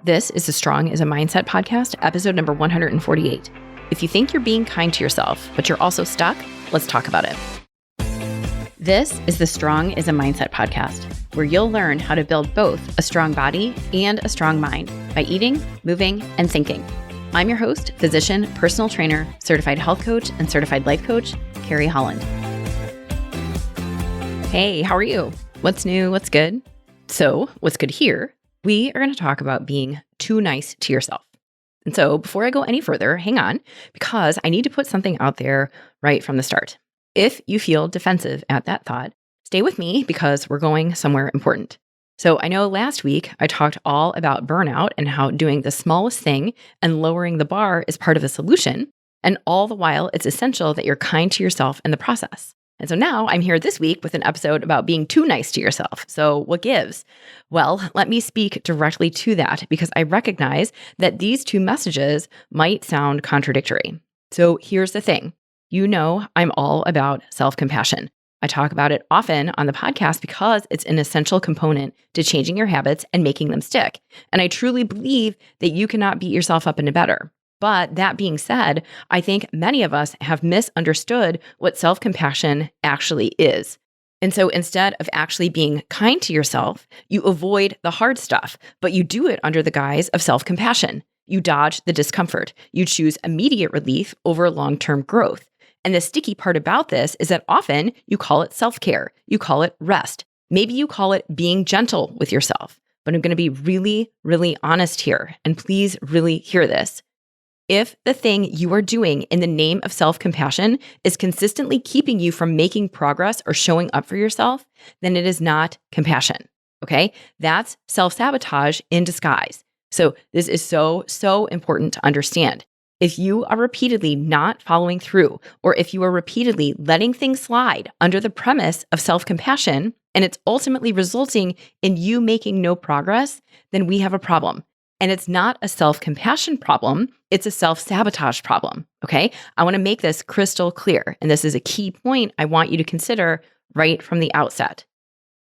This is the Strong is a Mindset podcast, episode number 148. If you think you're being kind to yourself, but you're also stuck, let's talk about it. This is the Strong is a Mindset podcast, where you'll learn how to build both a strong body and a strong mind by eating, moving, and thinking. I'm your host, physician, personal trainer, certified health coach, and certified life coach, Carrie Holland. Hey, how are you? What's new? What's good? So, what's good here? We are going to talk about being too nice to yourself. And so before I go any further, hang on, because I need to put something out there right from the start. If you feel defensive at that thought, stay with me because we're going somewhere important. So I know last week I talked all about burnout and how doing the smallest thing and lowering the bar is part of the solution. And all the while, it's essential that you're kind to yourself in the process. And so now I'm here this week with an episode about being too nice to yourself. So what gives? Well, let me speak directly to that because I recognize that these two messages might sound contradictory. So here's the thing. You know, I'm all about self-compassion. I talk about it often on the podcast because it's an essential component to changing your habits and making them stick. And I truly believe that you cannot beat yourself up into better. But that being said, I think many of us have misunderstood what self-compassion actually is. And so instead of actually being kind to yourself, you avoid the hard stuff, but you do it under the guise of self-compassion. You dodge the discomfort. You choose immediate relief over long-term growth. And the sticky part about this is that often you call it self-care. You call it rest. Maybe you call it being gentle with yourself. But I'm going to be really, really honest here. And please really hear this. If the thing you are doing in the name of self-compassion is consistently keeping you from making progress or showing up for yourself, then it is not compassion, okay? That's self-sabotage in disguise. So this is so important to understand. If you are repeatedly not following through, or if you are repeatedly letting things slide under the premise of self-compassion, and it's ultimately resulting in you making no progress, then we have a problem. And it's not a self-compassion problem, it's a self-sabotage problem, okay? I want to make this crystal clear, and this is a key point I want you to consider right from the outset.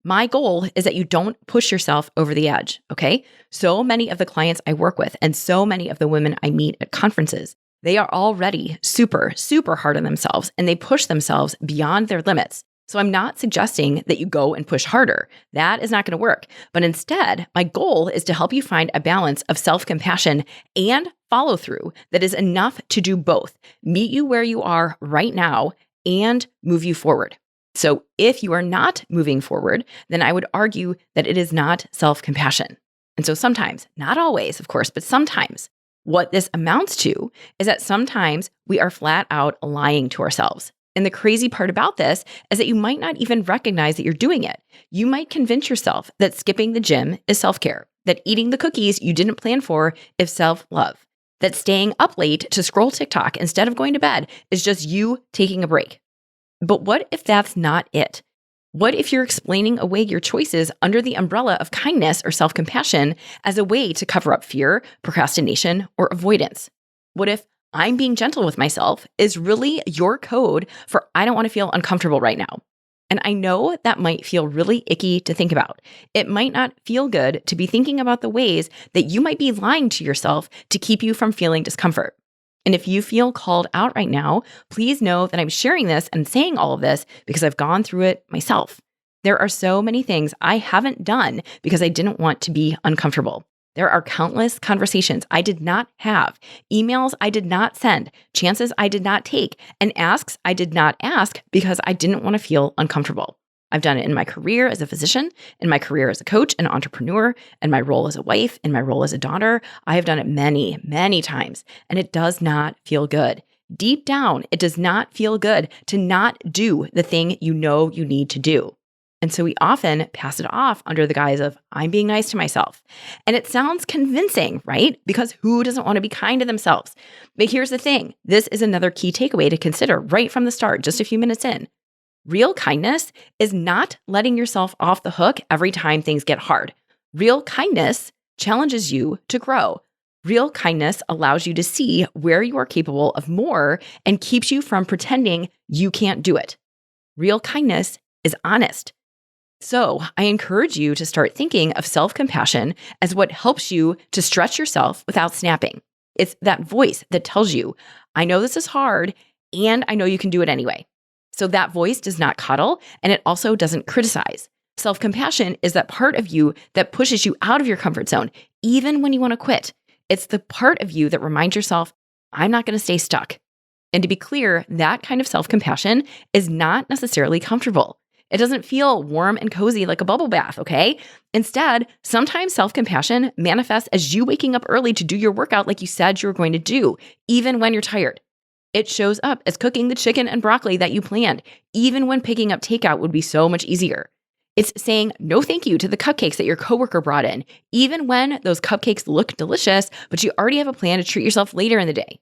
My goal is that you don't push yourself over the edge, okay? So many of the clients I work with and so many of the women I meet at conferences, they are already super hard on themselves, and they push themselves beyond their limits. So I'm not suggesting that you go and push harder. That is not going to work. But instead, my goal is to help you find a balance of self-compassion and follow through that is enough to do both, meet you where you are right now and move you forward. So if you are not moving forward, then I would argue that it is not self-compassion. And so sometimes, not always, of course, but sometimes what this amounts to is that sometimes we are flat out lying to ourselves. And the crazy part about this is that you might not even recognize that you're doing it. You might convince yourself that skipping the gym is self-care, that eating the cookies you didn't plan for is self-love, that staying up late to scroll TikTok instead of going to bed is just you taking a break. But what if that's not it? What if you're explaining away your choices under the umbrella of kindness or self-compassion as a way to cover up fear, procrastination, or avoidance? What if I'm being gentle with myself is really your code for I don't want to feel uncomfortable right now? And I know that might feel really icky to think about. It might not feel good to be thinking about the ways that you might be lying to yourself to keep you from feeling discomfort. And if you feel called out right now, please know that I'm sharing this and saying all of this because I've gone through it myself. There are so many things I haven't done because I didn't want to be uncomfortable. There are countless conversations I did not have, emails I did not send, chances I did not take, and asks I did not ask because I didn't want to feel uncomfortable. I've done it in my career as a physician, in my career as a coach and entrepreneur, in my role as a wife, in my role as a daughter. I have done it many times, and it does not feel good. Deep down, it does not feel good to not do the thing you know you need to do. And so we often pass it off under the guise of, I'm being nice to myself. And it sounds convincing, right? Because who doesn't want to be kind to themselves? But here's the thing. This is another key takeaway to consider right from the start, just a few minutes in. Real kindness is not letting yourself off the hook every time things get hard. Real kindness challenges you to grow. Real kindness allows you to see where you are capable of more and keeps you from pretending you can't do it. Real kindness is honest. So I encourage you to start thinking of self-compassion as what helps you to stretch yourself without snapping. It's that voice that tells you, I know this is hard and I know you can do it anyway. So that voice does not coddle and it also doesn't criticize. Self-compassion is that part of you that pushes you out of your comfort zone, even when you want to quit. It's the part of you that reminds yourself, I'm not going to stay stuck. And to be clear, that kind of self-compassion is not necessarily comfortable. It doesn't feel warm and cozy like a bubble bath, okay? Instead, sometimes self-compassion manifests as you waking up early to do your workout like you said you were going to do, even when you're tired. It shows up as cooking the chicken and broccoli that you planned, even when picking up takeout would be so much easier. It's saying no thank you to the cupcakes that your coworker brought in, even when those cupcakes look delicious, but you already have a plan to treat yourself later in the day.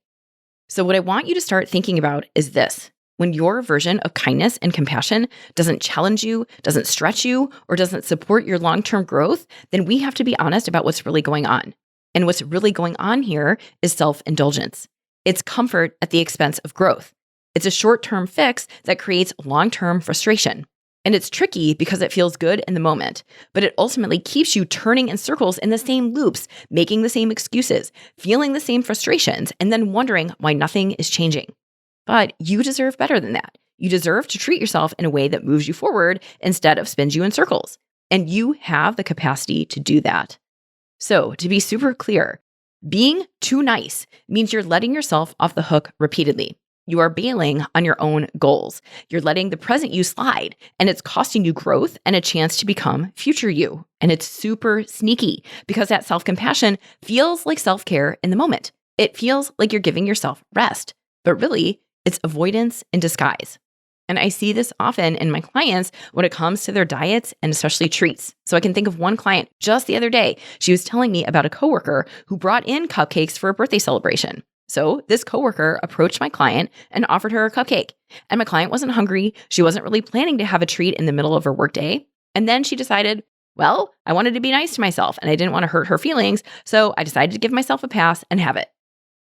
So what I want you to start thinking about is this. When your version of kindness and compassion doesn't challenge you, doesn't stretch you, or doesn't support your long-term growth, then we have to be honest about what's really going on. And what's really going on here is self-indulgence. It's comfort at the expense of growth. It's a short-term fix that creates long-term frustration. And it's tricky because it feels good in the moment, but it ultimately keeps you turning in circles in the same loops, making the same excuses, feeling the same frustrations, and then wondering why nothing is changing. But you deserve better than that. You deserve to treat yourself in a way that moves you forward instead of spins you in circles. And you have the capacity to do that. So, to be super clear, being too nice means you're letting yourself off the hook repeatedly. You are bailing on your own goals. You're letting the present you slide, and it's costing you growth and a chance to become future you. And it's super sneaky because that self-compassion feels like self-care in the moment. It feels like you're giving yourself rest, but really, it's avoidance in disguise. And I see this often in my clients when it comes to their diets and especially treats. So I can think of one client just the other day. She was telling me about a coworker who brought in cupcakes for a birthday celebration. So this coworker approached my client and offered her a cupcake. And my client wasn't hungry. She wasn't really planning to have a treat in the middle of her workday. And then she decided, well, I wanted to be nice to myself and I didn't want to hurt her feelings. So I decided to give myself a pass and have it.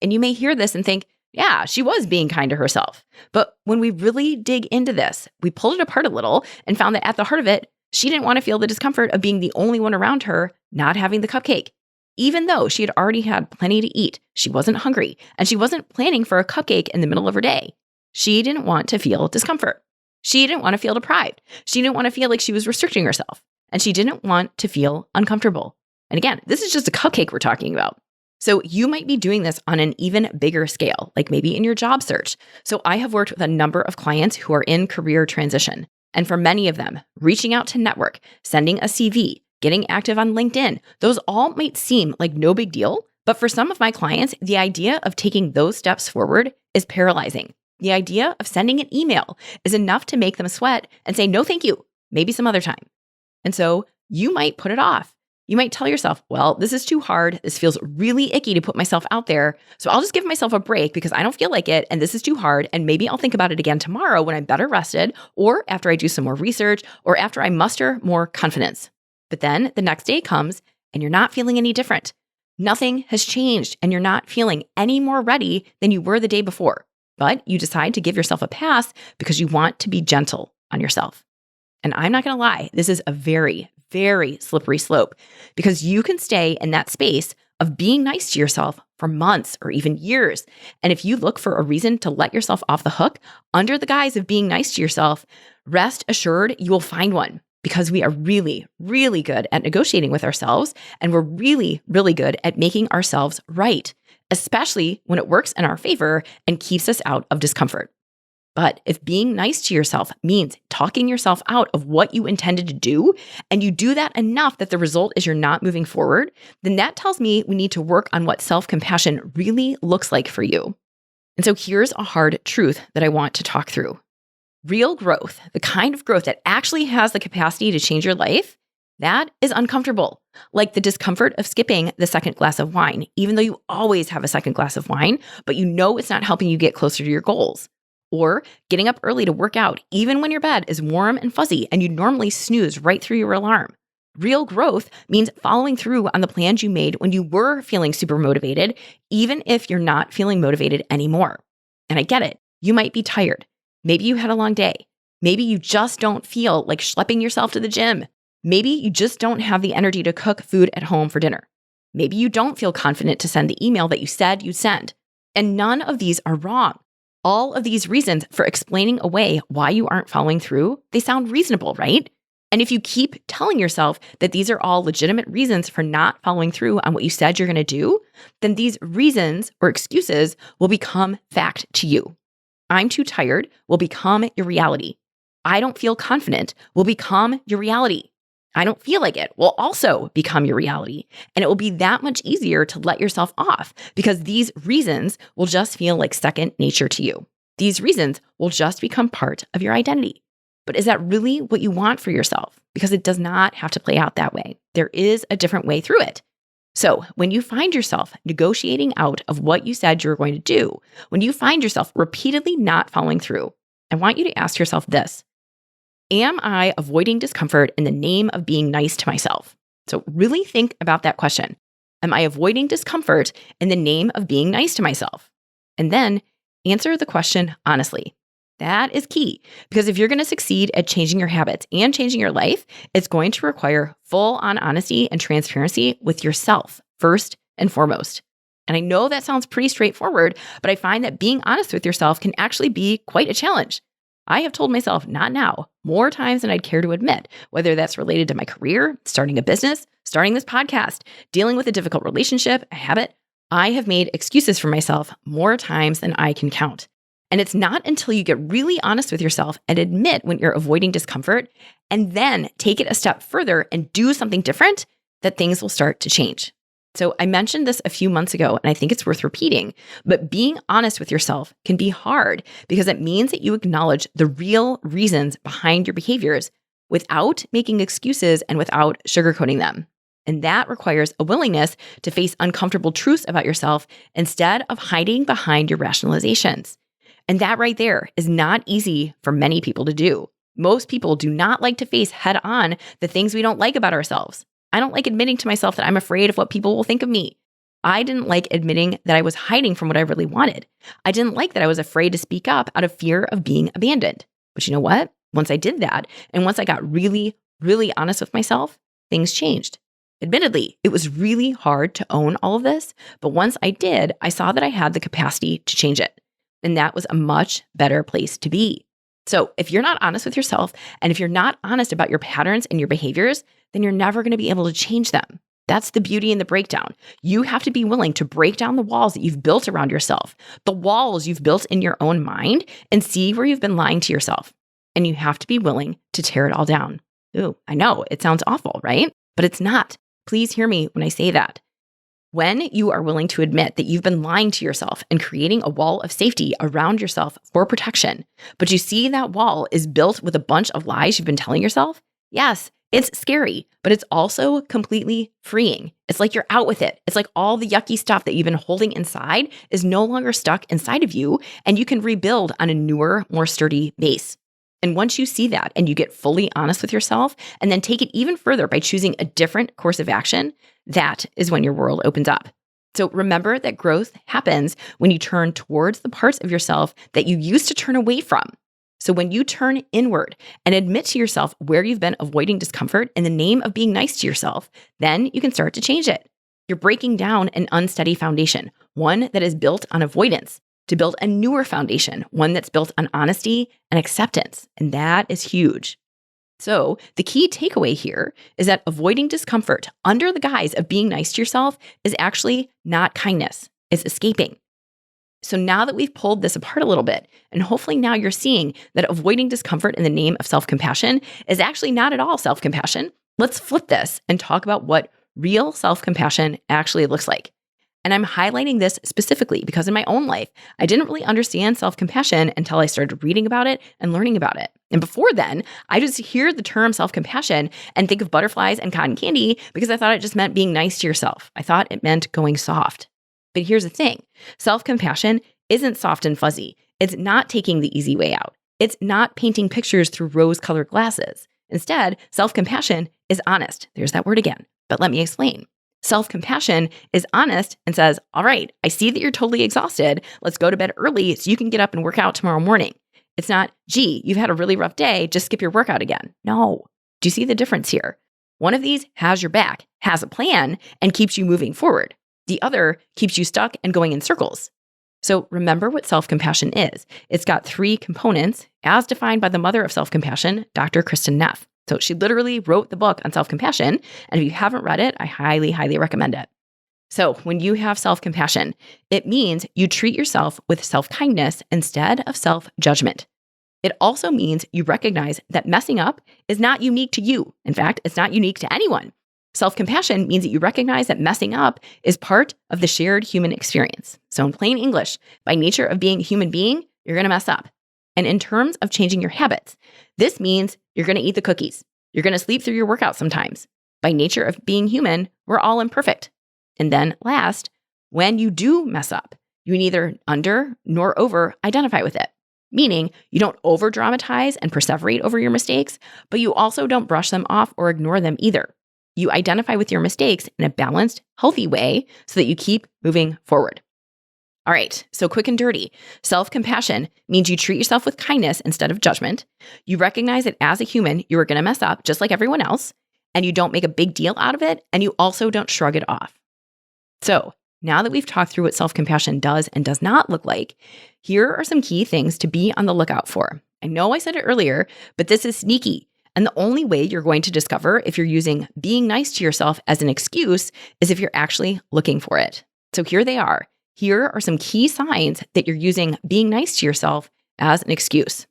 And you may hear this and think, yeah, she was being kind to herself. But when we really dig into this, we pulled it apart a little and found that at the heart of it, she didn't want to feel the discomfort of being the only one around her not having the cupcake. Even though she had already had plenty to eat, she wasn't hungry, and she wasn't planning for a cupcake in the middle of her day. She didn't want to feel discomfort. She didn't want to feel deprived. She didn't want to feel like she was restricting herself, and she didn't want to feel uncomfortable. And again, this is just a cupcake we're talking about. So you might be doing this on an even bigger scale, like maybe in your job search. So I have worked with a number of clients who are in career transition. And for many of them, reaching out to network, sending a CV, getting active on LinkedIn, those all might seem like no big deal. But for some of my clients, the idea of taking those steps forward is paralyzing. The idea of sending an email is enough to make them sweat and say, no, thank you, maybe some other time. And so you might put it off. You might tell yourself, well, this is too hard. This feels really icky to put myself out there. So I'll just give myself a break because I don't feel like it. And this is too hard. And maybe I'll think about it again tomorrow when I'm better rested, or after I do some more research, or after I muster more confidence. But then the next day comes and you're not feeling any different. Nothing has changed and you're not feeling any more ready than you were the day before. But you decide to give yourself a pass because you want to be gentle on yourself. And I'm not going to lie, this is a very, very slippery slope because you can stay in that space of being nice to yourself for months or even years. And if you look for a reason to let yourself off the hook under the guise of being nice to yourself, rest assured you will find one because we are really, really good at negotiating with ourselves and we're really, really good at making ourselves right, especially when it works in our favor and keeps us out of discomfort. But if being nice to yourself means talking yourself out of what you intended to do, and you do that enough that the result is you're not moving forward, then that tells me we need to work on what self-compassion really looks like for you. And so here's a hard truth that I want to talk through. Real growth, the kind of growth that actually has the capacity to change your life, that is uncomfortable. Like the discomfort of skipping the second glass of wine, even though you always have a second glass of wine, but you know it's not helping you get closer to your goals. Or getting up early to work out, even when your bed is warm and fuzzy and you normally snooze right through your alarm. Real growth means following through on the plans you made when you were feeling super motivated, even if you're not feeling motivated anymore. And I get it. You might be tired. Maybe you had a long day. Maybe you just don't feel like schlepping yourself to the gym. Maybe you just don't have the energy to cook food at home for dinner. Maybe you don't feel confident to send the email that you said you'd send. And none of these are wrong. All of these reasons for explaining away why you aren't following through, they sound reasonable, right? And if you keep telling yourself that these are all legitimate reasons for not following through on what you said you're going to do, then these reasons or excuses will become fact to you. I'm too tired will become your reality. I don't feel confident will become your reality. I don't feel like it will also become your reality. And it will be that much easier to let yourself off because these reasons will just feel like second nature to you. These reasons will just become part of your identity. But is that really what you want for yourself? Because it does not have to play out that way. There is a different way through it. So when you find yourself negotiating out of what you said you were going to do, when you find yourself repeatedly not following through, I want you to ask yourself this. Am I avoiding discomfort in the name of being nice to myself? So really think about that question. Am I avoiding discomfort in the name of being nice to myself? And then answer the question honestly. That is key because if you're going to succeed at changing your habits and changing your life, it's going to require full-on honesty and transparency with yourself first and foremost. And I know that sounds pretty straightforward, but I find that being honest with yourself can actually be quite a challenge. I have told myself not now more times than I'd care to admit, whether that's related to my career, starting a business, starting this podcast, dealing with a difficult relationship, a habit. I have made excuses for myself more times than I can count. And it's not until you get really honest with yourself and admit when you're avoiding discomfort and then take it a step further and do something different that things will start to change. So I mentioned this a few months ago, and I think it's worth repeating, but being honest with yourself can be hard because it means that you acknowledge the real reasons behind your behaviors without making excuses and without sugarcoating them. And that requires a willingness to face uncomfortable truths about yourself instead of hiding behind your rationalizations. And that right there is not easy for many people to do. Most people do not like to face head on the things we don't like about ourselves. I don't like admitting to myself that I'm afraid of what people will think of me. I didn't like admitting that I was hiding from what I really wanted. I didn't like that I was afraid to speak up out of fear of being abandoned. But you know what? Once I did that, and once I got really, really honest with myself, things changed. Admittedly, it was really hard to own all of this, but once I did, I saw that I had the capacity to change it. And that was a much better place to be. So if you're not honest with yourself, and if you're not honest about your patterns and your behaviors, then you're never going to be able to change them. That's the beauty in the breakdown. You have to be willing to break down the walls that you've built around yourself, the walls you've built in your own mind, and see where you've been lying to yourself. And you have to be willing to tear it all down. Ooh, I know it sounds awful, right? But it's not. Please hear me when I say that. When you are willing to admit that you've been lying to yourself and creating a wall of safety around yourself for protection, but you see that wall is built with a bunch of lies you've been telling yourself, yes, it's scary, but it's also completely freeing. It's like you're out with it. It's like all the yucky stuff that you've been holding inside is no longer stuck inside of you, and you can rebuild on a newer, more sturdy base. And once you see that and you get fully honest with yourself and then take it even further by choosing a different course of action, that is when your world opens up. So remember that growth happens when you turn towards the parts of yourself that you used to turn away from. So when you turn inward and admit to yourself where you've been avoiding discomfort in the name of being nice to yourself, then you can start to change it. You're breaking down an unsteady foundation, one that is built on avoidance, to build a newer foundation, one that's built on honesty and acceptance. And that is huge. So the key takeaway here is that avoiding discomfort under the guise of being nice to yourself is actually not kindness. It's escaping. So now that we've pulled this apart a little bit, and hopefully now you're seeing that avoiding discomfort in the name of self-compassion is actually not at all self-compassion, let's flip this and talk about what real self-compassion actually looks like. And I'm highlighting this specifically because in my own life, I didn't really understand self-compassion until I started reading about it and learning about it. And before then, I just hear the term self-compassion and think of butterflies and cotton candy because I thought it just meant being nice to yourself. I thought it meant going soft. But here's the thing. Self-compassion isn't soft and fuzzy. It's not taking the easy way out. It's not painting pictures through rose-colored glasses. Instead, self-compassion is honest. There's that word again. But let me explain. Self-compassion is honest and says, all right, I see that you're totally exhausted. Let's go to bed early so you can get up and work out tomorrow morning. It's not, gee, you've had a really rough day, just skip your workout again. No. Do you see the difference here? One of these has your back, has a plan, and keeps you moving forward. The other keeps you stuck and going in circles. So remember what self-compassion is. It's got 3 components as defined by the mother of self-compassion, Dr. Kristen Neff. So she literally wrote the book on self-compassion. And if you haven't read it, I highly, highly recommend it. So when you have self-compassion, it means you treat yourself with self-kindness instead of self-judgment. It also means you recognize that messing up is not unique to you. In fact, it's not unique to anyone. Self-compassion means that you recognize that messing up is part of the shared human experience. So in plain English, by nature of being a human being, you're going to mess up. And in terms of changing your habits, this means you're going to eat the cookies. You're going to sleep through your workout sometimes. By nature of being human, we're all imperfect. And then last, when you do mess up, you neither under nor over identify with it. Meaning you don't over dramatize and perseverate over your mistakes, but you also don't brush them off or ignore them either. You identify with your mistakes in a balanced, healthy way so that you keep moving forward. All right, so quick and dirty. Self-compassion means you treat yourself with kindness instead of judgment. You recognize that as a human, you are going to mess up just like everyone else, and you don't make a big deal out of it, and you also don't shrug it off. So now that we've talked through what self-compassion does and does not look like, here are some key things to be on the lookout for. I know I said it earlier, but this is sneaky. And the only way you're going to discover if you're using being nice to yourself as an excuse is if you're actually looking for it. So here they are. Here are some key signs that you're using being nice to yourself as an excuse.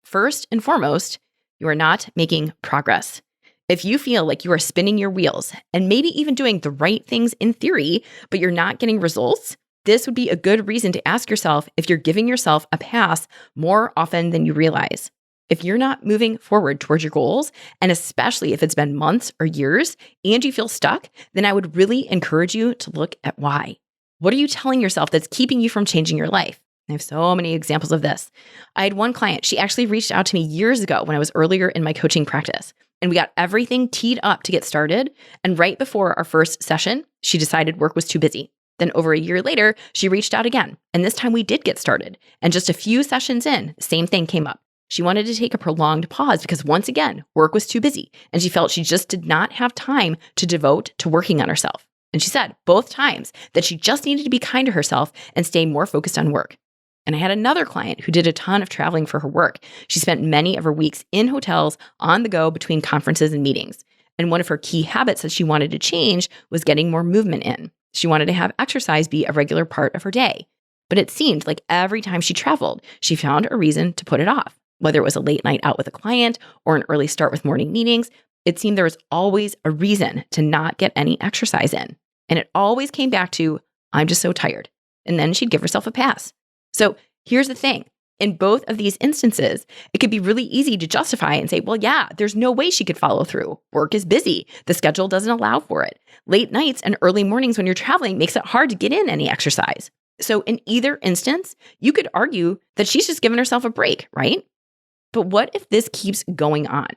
First and foremost, you are not making progress. If you feel like you are spinning your wheels and maybe even doing the right things in theory, but you're not getting results, this would be a good reason to ask yourself if you're giving yourself a pass more often than you realize. If you're not moving forward towards your goals, and especially if it's been months or years and you feel stuck, then I would really encourage you to look at why. What are you telling yourself that's keeping you from changing your life? I have so many examples of this. I had one client, she actually reached out to me years ago when I was earlier in my coaching practice, and we got everything teed up to get started. And right before our first session, she decided work was too busy. Then over a year later, she reached out again. And this time we did get started. And just a few sessions in, the same thing came up. She wanted to take a prolonged pause because once again, work was too busy. And she felt she just did not have time to devote to working on herself. And she said both times that she just needed to be kind to herself and stay more focused on work. And I had another client who did a ton of traveling for her work. She spent many of her weeks in hotels on the go between conferences and meetings. And one of her key habits that she wanted to change was getting more movement in. She wanted to have exercise be a regular part of her day. But it seemed like every time she traveled, she found a reason to put it off. Whether it was a late night out with a client or an early start with morning meetings, it seemed there was always a reason to not get any exercise in. And it always came back to, I'm just so tired. And then she'd give herself a pass. So here's the thing. In both of these instances, it could be really easy to justify and say, well, yeah, there's no way she could follow through. Work is busy. The schedule doesn't allow for it. Late nights and early mornings when you're traveling makes it hard to get in any exercise. So in either instance, you could argue that she's just given herself a break, right? But what if this keeps going on?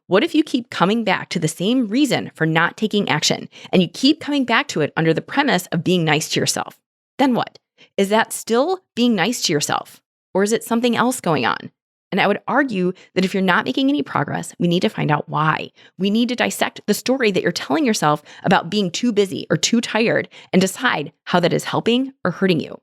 What if you keep coming back to the same reason for not taking action and you keep coming back to it under the premise of being nice to yourself? Then what? Is that still being nice to yourself? Or is it something else going on? And I would argue that if you're not making any progress, we need to find out why. We need to dissect the story that you're telling yourself about being too busy or too tired and decide how that is helping or hurting you.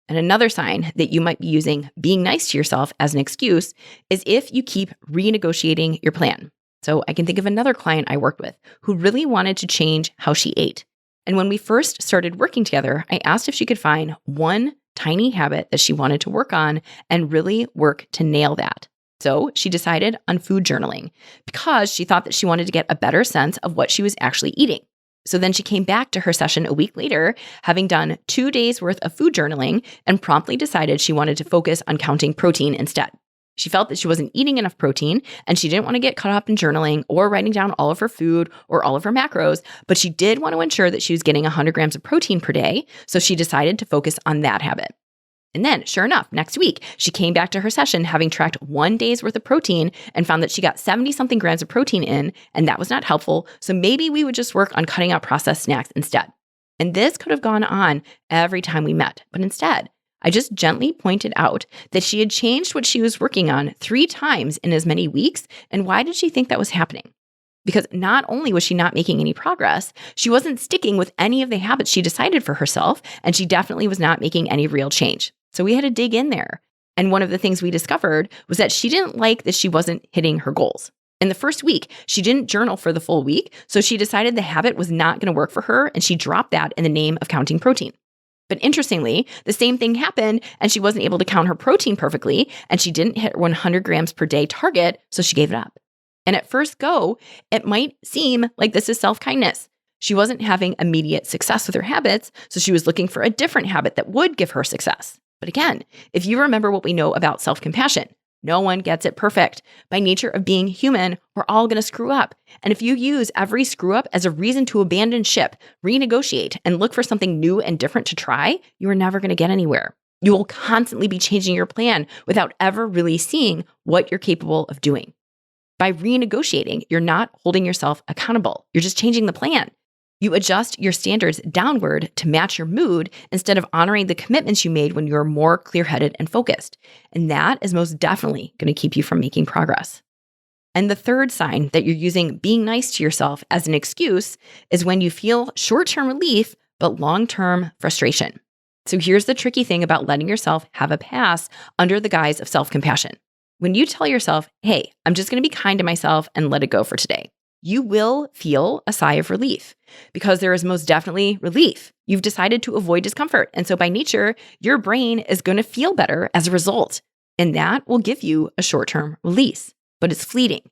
And another sign that you might be using being nice to yourself as an excuse is if you keep renegotiating your plan. So I can think of another client I worked with who really wanted to change how she ate. And when we first started working together, I asked if she could find one tiny habit that she wanted to work on and really work to nail that. So she decided on food journaling because she thought that she wanted to get a better sense of what she was actually eating. So then she came back to her session a week later, having done 2 days worth of food journaling, and promptly decided she wanted to focus on counting protein instead. She felt that she wasn't eating enough protein and she didn't want to get caught up in journaling or writing down all of her food or all of her macros, but she did want to ensure that she was getting 100 grams of protein per day. So she decided to focus on that habit. And then, sure enough, next week, she came back to her session having tracked 1 day's worth of protein and found that she got 70-something grams of protein in, and that was not helpful. So maybe we would just work on cutting out processed snacks instead. And this could have gone on every time we met. But instead, I just gently pointed out that she had changed what she was working on 3 times in as many weeks. And why did she think that was happening? Because not only was she not making any progress, she wasn't sticking with any of the habits she decided for herself, and she definitely was not making any real change. So we had to dig in there. And one of the things we discovered was that she didn't like that she wasn't hitting her goals. In the first week, she didn't journal for the full week, so she decided the habit was not going to work for her, and she dropped that in the name of counting protein. But interestingly, the same thing happened, and she wasn't able to count her protein perfectly, and she didn't hit her 100 grams per day target, so she gave it up. And at first go, it might seem like this is self-kindness. She wasn't having immediate success with her habits, so she was looking for a different habit that would give her success. But again, if you remember what we know about self-compassion, no one gets it perfect. By nature of being human, we're all going to screw up. And if you use every screw up as a reason to abandon ship, renegotiate, and look for something new and different to try, you are never going to get anywhere. You will constantly be changing your plan without ever really seeing what you're capable of doing. By renegotiating, you're not holding yourself accountable. You're just changing the plan. You adjust your standards downward to match your mood instead of honoring the commitments you made when you were more clear-headed and focused. And that is most definitely going to keep you from making progress. And the third sign that you're using being nice to yourself as an excuse is when you feel short-term relief, but long-term frustration. So here's the tricky thing about letting yourself have a pass under the guise of self-compassion. When you tell yourself, hey, I'm just going to be kind to myself and let it go for today, you will feel a sigh of relief because there is most definitely relief. You've decided to avoid discomfort. And so by nature, your brain is going to feel better as a result. And that will give you a short-term release, but it's fleeting.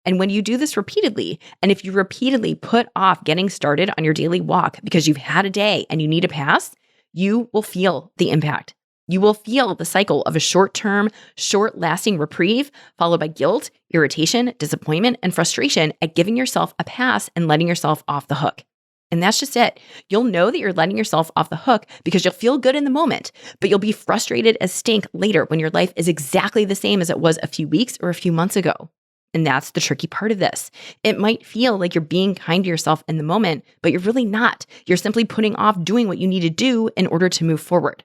And when you do this repeatedly, and if you repeatedly put off getting started on your daily walk because you've had a day and you need a pass, you will feel the impact. You will feel the cycle of a short-term, short-lasting reprieve, followed by guilt, irritation, disappointment, and frustration at giving yourself a pass and letting yourself off the hook. And that's just it. You'll know that you're letting yourself off the hook because you'll feel good in the moment, but you'll be frustrated as stink later when your life is exactly the same as it was a few weeks or a few months ago. And that's the tricky part of this. It might feel like you're being kind to yourself in the moment, but you're really not. You're simply putting off doing what you need to do in order to move forward.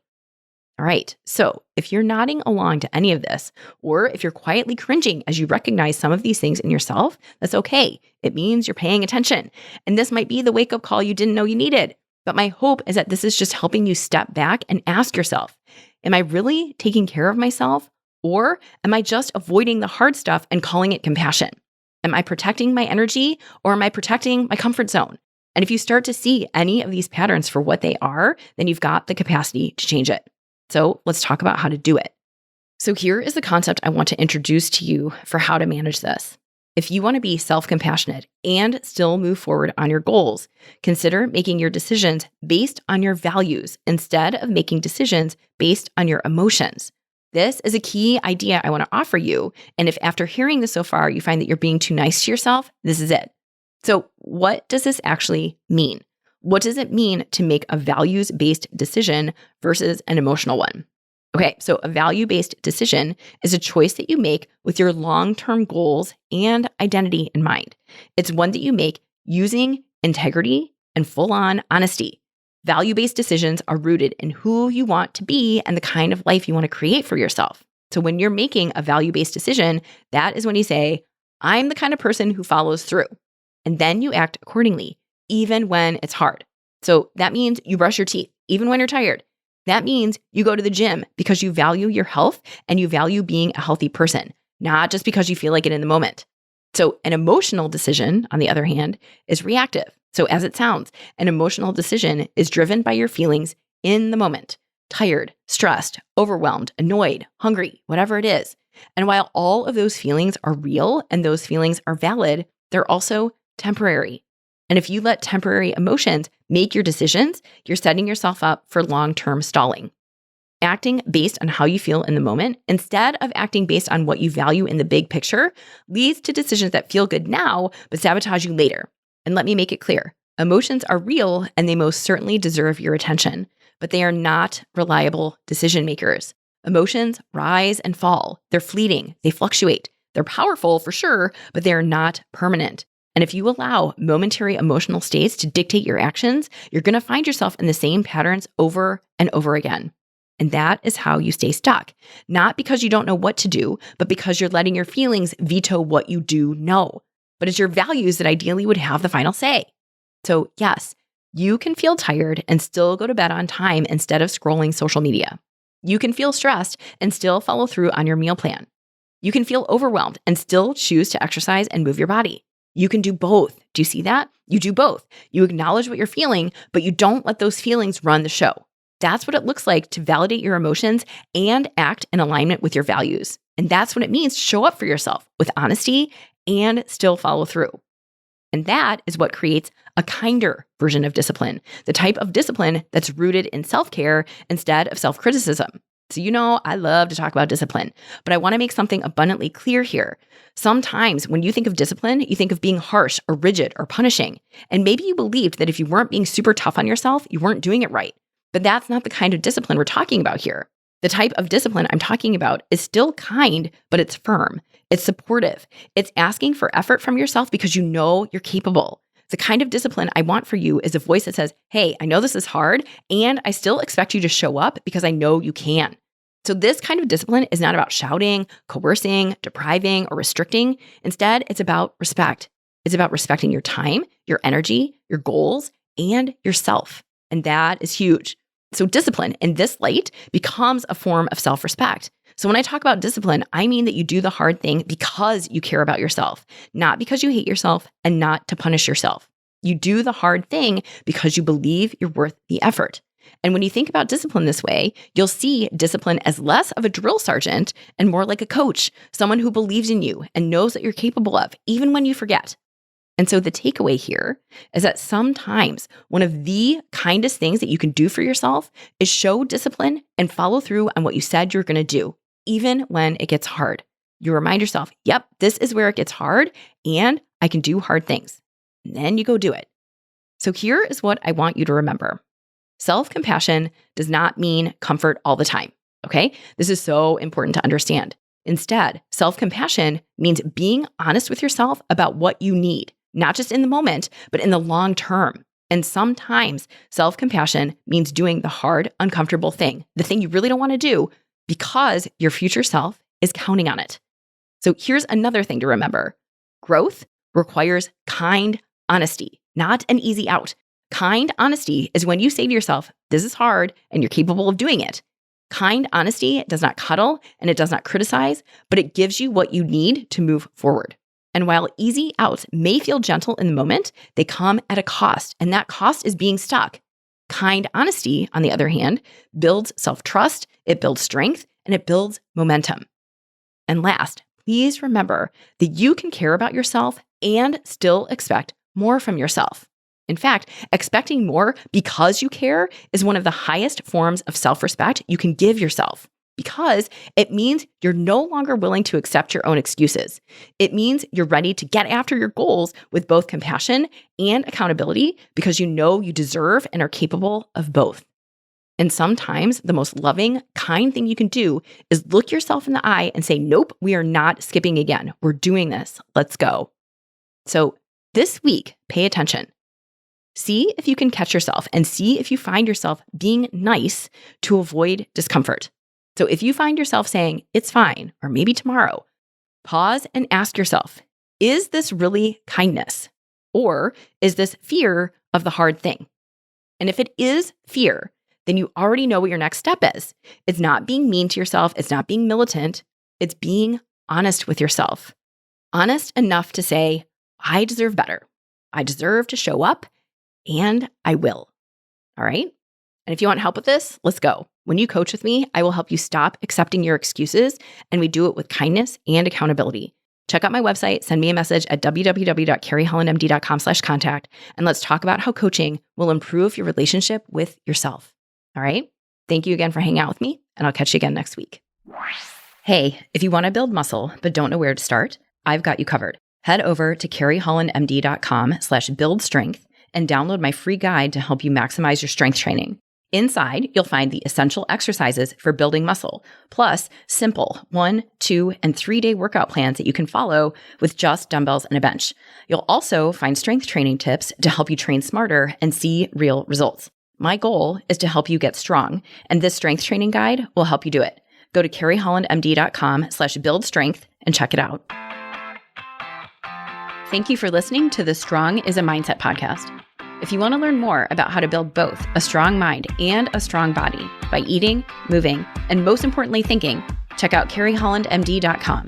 All right, so if you're nodding along to any of this, or if you're quietly cringing as you recognize some of these things in yourself, that's okay. It means you're paying attention. And this might be the wake-up call you didn't know you needed. But my hope is that this is just helping you step back and ask yourself, am I really taking care of myself? Or am I just avoiding the hard stuff and calling it compassion? Am I protecting my energy or am I protecting my comfort zone? And if you start to see any of these patterns for what they are, then you've got the capacity to change it. So let's talk about how to do it. So here is the concept I want to introduce to you for how to manage this. If you want to be self-compassionate and still move forward on your goals, consider making your decisions based on your values instead of making decisions based on your emotions. This is a key idea I want to offer you. And if after hearing this so far, you find that you're being too nice to yourself, this is it. So what does this actually mean? What does it mean to make a values-based decision versus an emotional one? Okay, so a value-based decision is a choice that you make with your long-term goals and identity in mind. It's one that you make using integrity and full-on honesty. Value-based decisions are rooted in who you want to be and the kind of life you want to create for yourself. So when you're making a value-based decision, that is when you say, I'm the kind of person who follows through. And then you act accordingly, even when it's hard. So that means you brush your teeth, even when you're tired. That means you go to the gym because you value your health and you value being a healthy person, not just because you feel like it in the moment. So an emotional decision, on the other hand, is reactive. So as it sounds, an emotional decision is driven by your feelings in the moment. Tired, stressed, overwhelmed, annoyed, hungry, whatever it is. And while all of those feelings are real and those feelings are valid, they're also temporary. And if you let temporary emotions make your decisions, you're setting yourself up for long-term stalling. Acting based on how you feel in the moment, instead of acting based on what you value in the big picture, leads to decisions that feel good now, but sabotage you later. And let me make it clear. Emotions are real and they most certainly deserve your attention, but they are not reliable decision makers. Emotions rise and fall. They're fleeting. They fluctuate. They're powerful for sure, but they are not permanent. And if you allow momentary emotional states to dictate your actions, you're going to find yourself in the same patterns over and over again. And that is how you stay stuck. Not because you don't know what to do, but because you're letting your feelings veto what you do know. But it's your values that ideally would have the final say. So yes, you can feel tired and still go to bed on time instead of scrolling social media. You can feel stressed and still follow through on your meal plan. You can feel overwhelmed and still choose to exercise and move your body. You can do both. Do you see that? You do both. You acknowledge what you're feeling, but you don't let those feelings run the show. That's what it looks like to validate your emotions and act in alignment with your values. And that's what it means to show up for yourself with honesty and still follow through. And that is what creates a kinder version of discipline, the type of discipline that's rooted in self-care instead of self-criticism. So I love to talk about discipline, but I want to make something abundantly clear here. Sometimes when you think of discipline, you think of being harsh or rigid or punishing. And maybe you believed that if you weren't being super tough on yourself, you weren't doing it right. But that's not the kind of discipline we're talking about here. The type of discipline I'm talking about is still kind, but it's firm. It's supportive. It's asking for effort from yourself because you know you're capable. The kind of discipline I want for you is a voice that says, hey, I know this is hard, and I still expect you to show up because I know you can. So this kind of discipline is not about shouting, coercing, depriving, or restricting. Instead, it's about respect. It's about respecting your time, your energy, your goals, and yourself. And that is huge. So discipline in this light becomes a form of self-respect. So when I talk about discipline, I mean that you do the hard thing because you care about yourself, not because you hate yourself and not to punish yourself. You do the hard thing because you believe you're worth the effort. And when you think about discipline this way, you'll see discipline as less of a drill sergeant and more like a coach, someone who believes in you and knows that you're capable of, even when you forget. And so the takeaway here is that sometimes one of the kindest things that you can do for yourself is show discipline and follow through on what you said you're going to do, even when it gets hard. You remind yourself, yep, this is where it gets hard and I can do hard things. And then you go do it. So here is what I want you to remember. Self-compassion does not mean comfort all the time, okay? This is so important to understand. Instead, self-compassion means being honest with yourself about what you need, not just in the moment, but in the long term. And sometimes self-compassion means doing the hard, uncomfortable thing, the thing you really don't want to do because your future self is counting on it. So here's another thing to remember. Growth requires kind honesty, not an easy out. Kind honesty is when you say to yourself, this is hard and you're capable of doing it. Kind honesty does not cuddle and it does not criticize, but it gives you what you need to move forward. And while easy outs may feel gentle in the moment, they come at a cost, and that cost is being stuck. Kind honesty, on the other hand, builds self-trust, it builds strength, and it builds momentum. And last, please remember that you can care about yourself and still expect more from yourself. In fact, expecting more because you care is one of the highest forms of self-respect you can give yourself, because it means you're no longer willing to accept your own excuses. It means you're ready to get after your goals with both compassion and accountability because you know you deserve and are capable of both. And sometimes the most loving, kind thing you can do is look yourself in the eye and say, nope, we are not skipping again. We're doing this. Let's go. So this week, pay attention. See if you can catch yourself and see if you find yourself being nice to avoid discomfort. So if you find yourself saying, it's fine, or maybe tomorrow, pause and ask yourself, is this really kindness? Or is this fear of the hard thing? And if it is fear, then you already know what your next step is. It's not being mean to yourself. It's not being militant. It's being honest with yourself. Honest enough to say, I deserve better. I deserve to show up. And I will. All right? And if you want help with this, let's go. When you coach with me, I will help you stop accepting your excuses, and we do it with kindness and accountability. Check out my website, send me a message at www.carriehollandmd.com/contact, and let's talk about how coaching will improve your relationship with yourself. All right? Thank you again for hanging out with me, and I'll catch you again next week. Hey, if you want to build muscle but don't know where to start, I've got you covered. Head over to carriehollandmd.com/buildstrength and download my free guide to help you maximize your strength training. Inside, you'll find the essential exercises for building muscle, plus simple 1, 2, and 3-day workout plans that you can follow with just dumbbells and a bench. You'll also find strength training tips to help you train smarter and see real results. My goal is to help you get strong, and this strength training guide will help you do it. Go to carriehollandmd.com/buildstrength and check it out. Thank you for listening to the Strong is a Mindset podcast. If you want to learn more about how to build both a strong mind and a strong body by eating, moving, and most importantly, thinking, check out carriehollandmd.com.